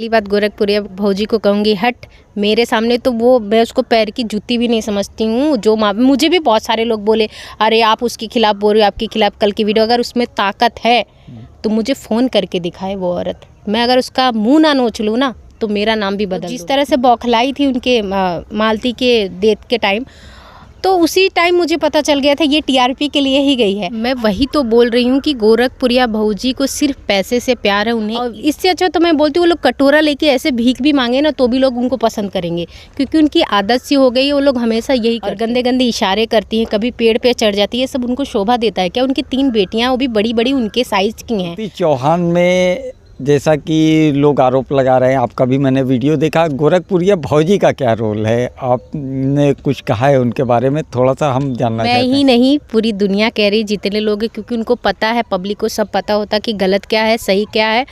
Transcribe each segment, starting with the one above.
पहली बात गोरखपुरिया भौजी को कहूँगी हट मेरे सामने, तो वो मैं उसको पैर की जूती भी नहीं समझती हूँ। जो मुझे भी बहुत सारे लोग बोले अरे आप उसके खिलाफ़ बोल रहे हो, आपके खिलाफ़ कल की वीडियो, अगर उसमें ताकत है तो मुझे फ़ोन करके दिखाए वो औरत। मैं अगर उसका मुंह ना नोच लूँ ना तो मेरा नाम भी बदल। जिस तरह से बौखलाई थी उनके मालती के डेथ के टाइम, तो उसी टाइम मुझे पता चल गया था ये टीआरपी के लिए ही गई है। मैं वही तो बोल रही हूँ कि गोरखपुरिया भौजी को सिर्फ पैसे से प्यार है उन्हें, और इससे अच्छा तो मैं बोलती हूँ वो लोग कटोरा लेके ऐसे भीख भी मांगे ना तो भी लोग उनको पसंद करेंगे, क्योंकि उनकी आदत सी हो गई है। वो लोग हमेशा यही और गंदे गंदे इशारे करती हैं, कभी पेड़ पे चढ़ जाती है, सब उनको शोभा देता है क्या? उनकी 3 बेटियाँ वो भी बड़ी बड़ी उनके साइज की हैं। चौहान में जैसा कि लोग आरोप लगा रहे हैं, आपका भी मैंने वीडियो देखा, गोरखपुरिया भौजी का क्या रोल है? आपने कुछ कहा है उनके बारे में, थोड़ा सा हम जानना चाहते हैं। मैं ही नहीं पूरी दुनिया कह रही, जितने लोग हैं, क्योंकि उनको पता है, पब्लिक को सब पता होता कि गलत क्या है सही क्या है।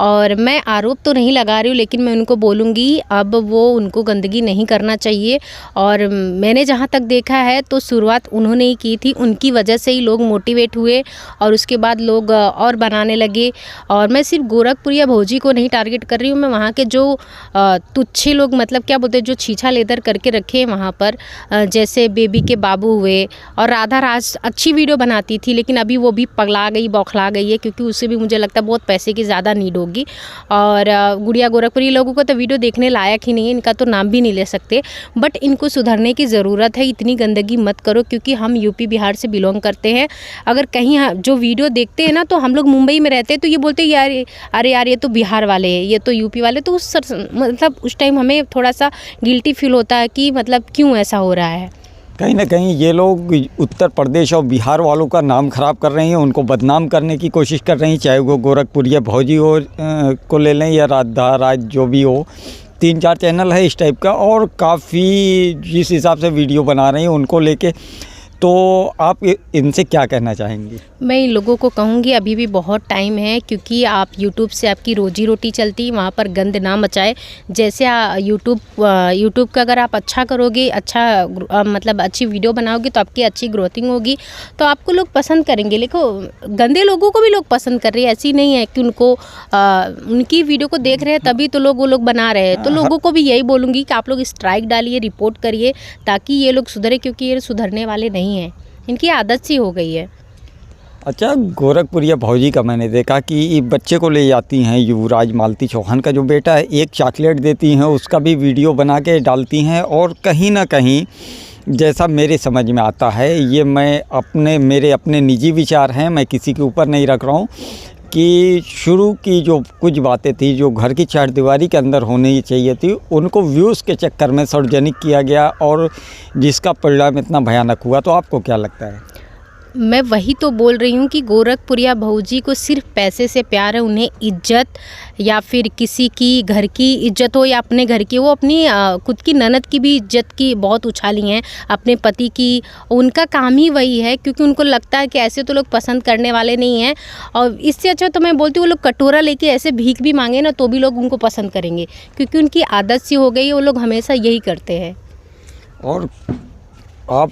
और मैं आरोप तो नहीं लगा रही हूँ, लेकिन मैं उनको बोलूँगी अब वो उनको गंदगी नहीं करना चाहिए। और मैंने जहाँ तक देखा है तो शुरुआत उन्होंने ही की थी, उनकी वजह से ही लोग मोटिवेट हुए और उसके बाद लोग और बनाने लगे। और मैं सिर्फ गोरखपुरिया भौजी को नहीं टारगेट कर रही हूँ, मैं वहाँ के जो तुच्छे लोग, मतलब क्या बोलते हैं, जो छीछा लेदर करके रखे हैं वहाँ पर, जैसे बेबी के बाबू हुए, और राधा राज अच्छी वीडियो बनाती थी लेकिन अभी वो भी पगला गई, बौखला गई है, क्योंकि उससे भी मुझे लगता है बहुत पैसे की ज़्यादा नीड होगी। और गुड़िया गोरखपुरी लोगों को तो वीडियो देखने लायक ही नहीं है, इनका तो नाम भी नहीं ले सकते। बट इनको सुधरने की ज़रूरत है, इतनी गंदगी मत करो, क्योंकि हम यूपी बिहार से बिलोंग करते हैं। अगर कहीं जो वीडियो देखते हैं ना, तो हम लोग मुंबई में रहते हैं तो ये बोलते हैं यार अरे यार ये तो बिहार वाले हैं, ये तो यूपी वाले, तो मतलब उस टाइम हमें थोड़ा सा गिल्टी फील होता है कि मतलब क्यों ऐसा हो रहा है। कहीं ना कहीं ये लोग उत्तर प्रदेश और बिहार वालों का नाम ख़राब कर रहे हैं, उनको बदनाम करने की कोशिश कर रही हैं, चाहे वो गोरखपुरिया भौजी हो को ले लें या राधा राज जो भी हो। 3-4 चैनल है इस टाइप का और काफ़ी जिस हिसाब से वीडियो बना रहे हैं उनको लेके, तो आप इनसे क्या कहना चाहेंगी? मैं इन लोगों को कहूँगी अभी भी बहुत टाइम है, क्योंकि आप यूट्यूब से आपकी रोजी रोटी चलती है, वहाँ पर गंद ना मचाए। जैसे यूट्यूब का अगर आप अच्छा करोगे, अच्छा मतलब अच्छी वीडियो बनाओगे तो आपकी अच्छी ग्रोथिंग होगी, तो आपको लोग पसंद करेंगे। लेकिन गंदे लोगों को भी लोग पसंद कर रहे हैं, ऐसी नहीं है कि उनको उनकी वीडियो को देख रहे हैं तभी तो वो लोग बना रहे हैं। तो लोगों को भी यही बोलूँगी कि आप लोग स्ट्राइक डालिए, रिपोर्ट करिए, ताकि ये लोग सुधरे, क्योंकि ये सुधरने वाले नहीं हैं, इनकी आदत सी हो गई है। अच्छा, गोरखपुरिया भौजी का मैंने देखा कि बच्चे को ले जाती हैं, युवराज मालती चौहान का जो बेटा है, एक चॉकलेट देती हैं, उसका भी वीडियो बना के डालती हैं। और कहीं ना कहीं जैसा मेरे समझ में आता है, ये मेरे अपने निजी विचार हैं, मैं किसी के ऊपर नहीं रख रहा हूँ, कि शुरू की जो कुछ बातें थी जो घर की चारदीवारी के अंदर होनी चाहिए थी, उनको व्यूज़ के चक्कर में सार्वजनिक किया गया और जिसका परिणाम इतना भयानक हुआ। तो आपको क्या लगता है? मैं वही तो बोल रही हूँ कि गोरखपुरिया भौजी को सिर्फ पैसे से प्यार है, उन्हें इज्जत या फिर किसी की घर की इज्जत हो या अपने घर की, वो अपनी खुद की ननद की भी इज्जत की बहुत उछाली हैं, अपने पति की। उनका काम ही वही है, क्योंकि उनको लगता है कि ऐसे तो लोग पसंद करने वाले नहीं हैं। और इससे अच्छा तो मैं बोलती हूँ वो लोग कटोरा लेके ऐसे भीख भी मांगे ना तो भी लोग उनको पसंद करेंगे, क्योंकि उनकी आदत सी हो गई है, वो लोग हमेशा यही करते हैं। और आप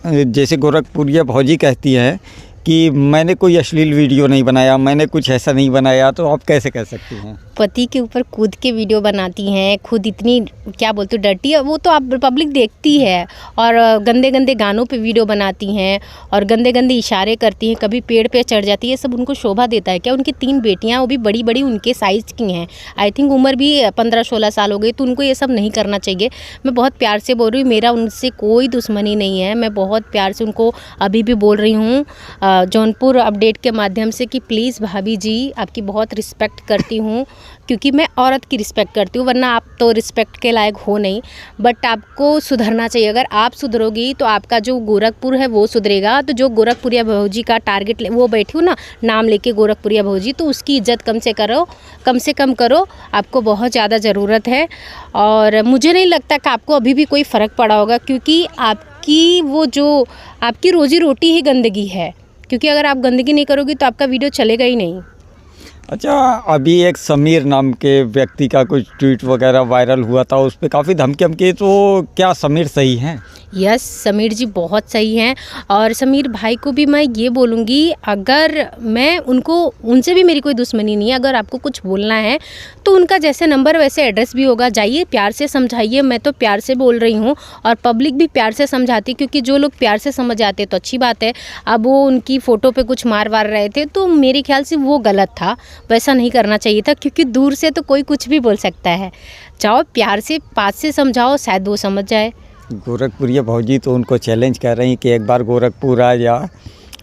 जैसे गोरखपुरिया भौजी कहती हैं कि मैंने कोई अश्लील वीडियो नहीं बनाया, मैंने कुछ ऐसा नहीं बनाया, तो आप कैसे कह सकती हैं? पति के ऊपर कूद के वीडियो बनाती हैं, खुद इतनी क्या बोलते हो डर्टी है, वो तो आप पब्लिक देखती है। और गंदे गंदे गानों पे वीडियो बनाती हैं और गंदे गंदे इशारे करती हैं, कभी पेड़ पे चढ़ जाती है, सब उनको शोभा देता है क्या? उनकी 3 बेटियां वो भी बड़ी बड़ी उनके साइज़ की हैं, आई थिंक उम्र भी 15-16 साल हो गई, तो उनको ये सब नहीं करना चाहिए। मैं बहुत प्यार से बोल रही हूँ, मेरा उनसे कोई दुश्मनी नहीं है, मैं बहुत प्यार से उनको अभी भी बोल रही हूँ जौनपुर अपडेट के माध्यम से कि प्लीज़ भाभी जी, आपकी बहुत रिस्पेक्ट करती हूँ, क्योंकि मैं औरत की रिस्पेक्ट करती हूँ, वरना आप तो रिस्पेक्ट के लायक हो नहीं। बट आपको सुधरना चाहिए, अगर आप सुधरोगी तो आपका जो गोरखपुर है वो सुधरेगा। तो जो गोरखपुरिया भौजी का टारगेट वो बैठी हूँ ना नाम लेके गोरखपुरिया भौजी, तो उसकी इज्जत कम से कम करो, आपको बहुत ज़्यादा ज़रूरत है। और मुझे नहीं लगता कि आपको अभी भी कोई फ़र्क पड़ा होगा, क्योंकि आपकी वो जो आपकी रोजी रोटी ही गंदगी है, क्योंकि अगर आप गंदगी नहीं करोगी तो आपका वीडियो चलेगा ही नहीं। अच्छा, अभी एक समीर नाम के व्यक्ति का कुछ ट्वीट वगैरह वायरल हुआ था, उस पे काफ़ी धमकी, तो क्या समीर सही हैं? यस, समीर जी बहुत सही हैं। और समीर भाई को भी मैं ये बोलूँगी, अगर मैं उनसे भी मेरी कोई दुश्मनी नहीं है, अगर आपको कुछ बोलना है तो उनका जैसे नंबर वैसे एड्रेस भी होगा, जाइए प्यार से समझाइए। मैं तो प्यार से बोल रही हूँ और पब्लिक भी प्यार से समझाती, क्योंकि जो लोग प्यार से समझ जाते तो अच्छी बात है। अब वो उनकी फ़ोटो पे कुछ मार वार रहे थे तो मेरे ख्याल से वो गलत था, वैसा नहीं करना चाहिए था, क्योंकि दूर से तो कोई कुछ भी बोल सकता है। जाओ प्यार से बात से समझाओ, शायद वो समझ जाए। गोरखपुरिया भौजी तो उनको चैलेंज कर रही हैं कि एक बार गोरखपुर आ जा,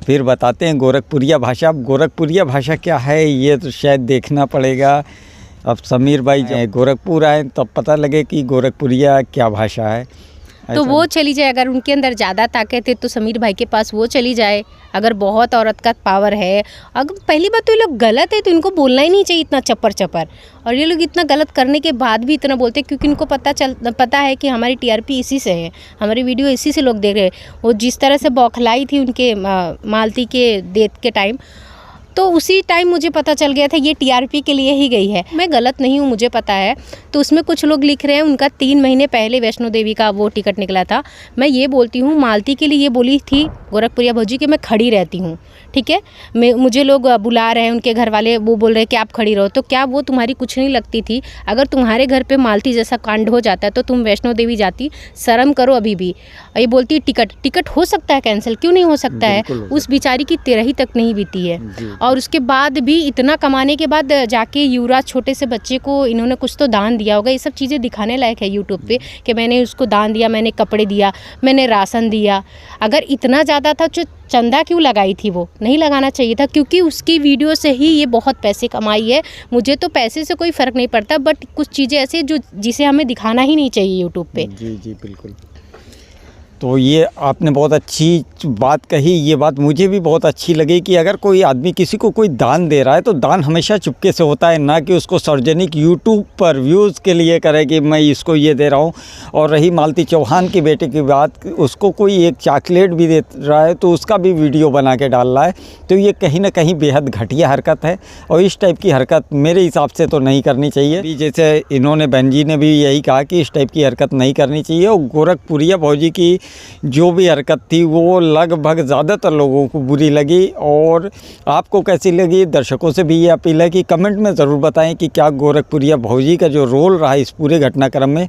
फिर बताते हैं गोरखपुरिया भाषा। अब गोरखपुरिया भाषा क्या है ये तो शायद देखना पड़ेगा। अब समीर भाई जाए गोरखपुर आए तब पता लगे कि गोरखपुरिया क्या भाषा है। तो वो चली जाए, अगर उनके अंदर ज़्यादा ताकत है तो समीर भाई के पास वो चली जाए। अगर बहुत औरत का पावर है, अगर पहली बात तो ये लोग गलत है तो इनको बोलना ही नहीं चाहिए इतना चप्पर। और ये लोग इतना गलत करने के बाद भी इतना बोलते हैं, क्योंकि इनको पता है कि हमारी टीआरपी इसी से है, हमारी वीडियो इसी से लोग देख रहे हैं। वो जिस तरह से बौखलाई थी उनके मालती के डेथ के टाइम, तो उसी टाइम मुझे पता चल गया था ये टीआरपी के लिए ही गई है। मैं गलत नहीं हूँ, मुझे पता है। तो उसमें कुछ लोग लिख रहे हैं उनका 3 महीने पहले वैष्णो देवी का वो टिकट निकला था। मैं ये बोलती हूँ, मालती के लिए ये बोली थी गोरखपुरिया भौजी कि मैं खड़ी रहती हूँ, ठीक है। मुझे लोग बुला रहे हैं, उनके घर वाले वो बोल रहे हैं कि आप खड़ी रहो, तो क्या वो तुम्हारी कुछ नहीं लगती थी? अगर तुम्हारे घर पे मालती जैसा कांड हो जाता है तो तुम वैष्णो देवी जाती? शर्म करो अभी भी। ये बोलती टिकट हो सकता है कैंसिल, क्यों नहीं हो सकता है? उस बेचारी की तिरही तक नहीं बीती है। और उसके बाद भी इतना कमाने के बाद जाके युवराज छोटे से बच्चे को इन्होंने कुछ तो दान दिया होगा। ये सब चीज़ें दिखाने लायक है यूट्यूब पे कि मैंने उसको दान दिया, मैंने कपड़े दिया, मैंने राशन दिया। अगर इतना ज़्यादा था तो चंदा क्यों लगाई थी? वो नहीं लगाना चाहिए था, क्योंकि उसकी वीडियो से ही ये बहुत पैसे कमाई है। मुझे तो पैसे से कोई फ़र्क नहीं पड़ता, बट कुछ चीज़ें ऐसे जिसे हमें दिखाना ही नहीं चाहिए यूट्यूब पे। जी बिल्कुल। तो ये आपने बहुत अच्छी बात कही, ये बात मुझे भी बहुत अच्छी लगी कि अगर कोई आदमी किसी को कोई दान दे रहा है तो दान हमेशा चुपके से होता है, ना कि उसको सार्वजनिक यूट्यूब पर व्यूज़ के लिए करे कि मैं इसको ये दे रहा हूँ। और रही मालती चौहान के बेटे की बात, उसको कोई एक चॉकलेट भी दे रहा है तो उसका भी वीडियो बना के डाल रहा है, तो ये कहीं ना कहीं बेहद घटिया हरकत है और इस टाइप की हरकत मेरे हिसाब से तो नहीं करनी चाहिए। अभी जैसे इन्होंने बहन जी ने भी यही कहा कि इस टाइप की हरकत नहीं करनी चाहिए। और गोरखपुरिया भौजी की जो भी हरकत थी वो लगभग ज़्यादातर लोगों को बुरी लगी। और आपको कैसी लगी? दर्शकों से भी ये अपील है कि कमेंट में ज़रूर बताएं कि क्या गोरखपुरिया भौजी का जो रोल रहा इस पूरे घटनाक्रम में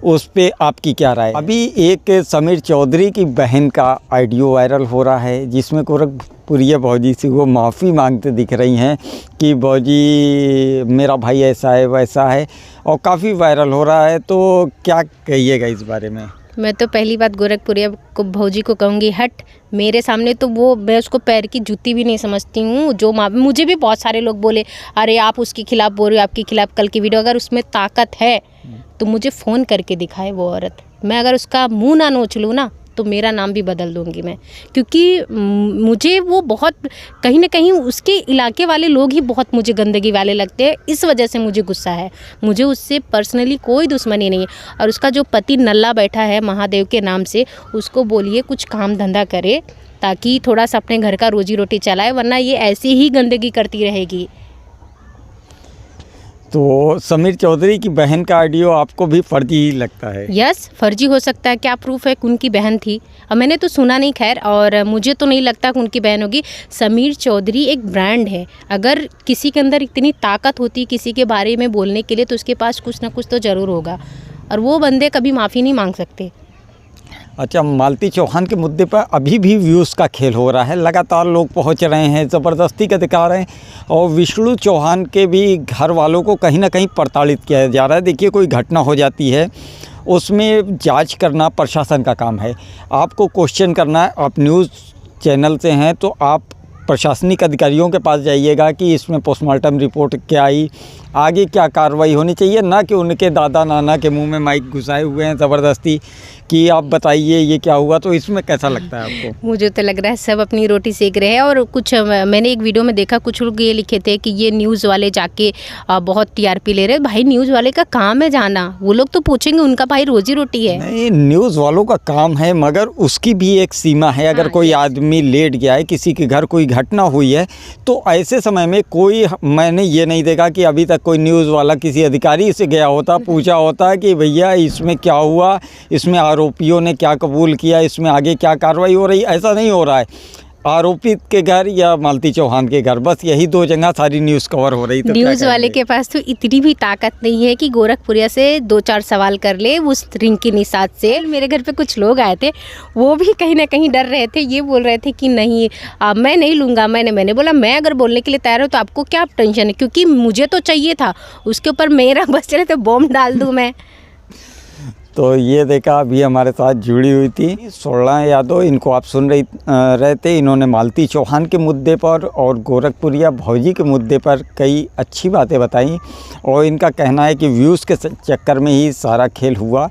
उस पे आपकी क्या राय। अभी एक समीर चौधरी की बहन का ऑडियो वायरल हो रहा है जिसमें गोरखपुरिया भौजी से वो माफ़ी मांगते दिख रही हैं कि भौजी मेरा भाई ऐसा है वैसा है, और काफ़ी वायरल हो रहा है। तो क्या कहिएगा इस बारे में? मैं तो पहली बात गोरखपुरिया को भौजी को कहूँगी, हट मेरे सामने तो वो, मैं उसको पैर की जूती भी नहीं समझती हूँ। जो मुझे भी बहुत सारे लोग बोले अरे आप उसके खिलाफ़ बोल रहे हो, आपके खिलाफ़ कल की वीडियो, अगर उसमें ताकत है तो मुझे फ़ोन करके दिखाए वो औरत। मैं अगर उसका मुंह ना नोच लूँ ना तो मेरा नाम भी बदल दूंगी मैं, क्योंकि मुझे वो बहुत, कहीं ना कहीं उसके इलाके वाले लोग ही बहुत मुझे गंदगी वाले लगते हैं। इस वजह से मुझे गुस्सा है। मुझे उससे पर्सनली कोई दुश्मनी नहीं है। और उसका जो पति नल्ला बैठा है महादेव के नाम से, उसको बोलिए कुछ काम धंधा करे ताकि थोड़ा सा अपने घर का रोजी रोटी चलाए, वरना ये ऐसी ही गंदगी करती रहेगी। तो समीर चौधरी की बहन का ऑडियो आपको भी फर्जी लगता है? यस, फर्जी हो सकता है। क्या प्रूफ है कि उनकी बहन थी? अब मैंने तो सुना नहीं खैर, और मुझे तो नहीं लगता कि उनकी बहन होगी। समीर चौधरी एक ब्रांड है। अगर किसी के अंदर इतनी ताकत होती किसी के बारे में बोलने के लिए तो उसके पास कुछ ना कुछ तो ज़रूर होगा, और वो बंदे कभी माफ़ी नहीं मांग सकते। अच्छा, मालती चौहान के मुद्दे पर अभी भी व्यूज़ का खेल हो रहा है, लगातार लोग पहुंच रहे हैं, ज़बरदस्ती का दिखा रहे हैं, और विष्णु चौहान के भी घर वालों को कहीं ना कहीं प्रताड़ित किया जा रहा है। देखिए, कोई घटना हो जाती है उसमें जांच करना प्रशासन का काम है, आपको क्वेश्चन करना है। आप न्यूज़ चैनल से हैं तो आप प्रशासनिक अधिकारियों के पास जाइएगा कि इसमें पोस्टमार्टम रिपोर्ट क्या आई, आगे क्या कार्रवाई होनी चाहिए, ना कि उनके दादा नाना के मुंह में माइक घुसाए हुए हैं ज़बरदस्ती कि आप बताइए ये क्या हुआ। तो इसमें कैसा लगता है आपको? मुझे तो लग रहा है सब अपनी रोटी सेक रहे हैं। और कुछ मैंने एक वीडियो में देखा, कुछ लोग ये लिखे थे कि ये न्यूज़ वाले जाके बहुत टीआरपी ले रहे हैं। भाई न्यूज़ वाले का काम है जाना, वो लोग तो पूछेंगे, उनका भाई रोजी रोटी है। नहीं, न्यूज़ वालों का काम है, मगर उसकी भी एक सीमा है। अगर कोई आदमी लेट गया है, किसी के घर कोई घटना हुई है, तो ऐसे समय में कोई, मैंने ये नहीं देखा कि अभी तक कोई न्यूज़ वाला किसी अधिकारी से गया होता, पूछा होता कि भैया इसमें क्या हुआ, इसमें आरोपियों ने क्या कबूल किया, इसमें आगे क्या कार्रवाई हो रही। ऐसा नहीं हो रहा है। आरोपित के घर या मालती चौहान के घर, बस यही दो जगह सारी न्यूज़ कवर हो रही। तो न्यूज़ वाले के पास तो इतनी भी ताकत नहीं है कि गोरखपुरिया से 2-4 सवाल कर ले उस रिंकी निषाद से। मेरे घर पे कुछ लोग आए थे, वो भी कहीं ना कहीं डर रहे थे, ये बोल रहे थे कि नहीं मैं नहीं लूँगा। मैंने बोला मैं अगर बोलने के लिए तैयार हूँ तो आपको क्या टेंशन है, क्योंकि मुझे तो चाहिए था, उसके ऊपर मेरा बस चले तो बॉम्ब डाल दूँ मैं। तो ये देखा अभी हमारे साथ जुड़ी हुई थी सोलना यादव, इनको आप सुन रहे थे। इन्होंने मालती चौहान के मुद्दे पर और गोरखपुरिया भौजी के मुद्दे पर कई अच्छी बातें बताई और इनका कहना है कि व्यूज़ के चक्कर में ही सारा खेल हुआ।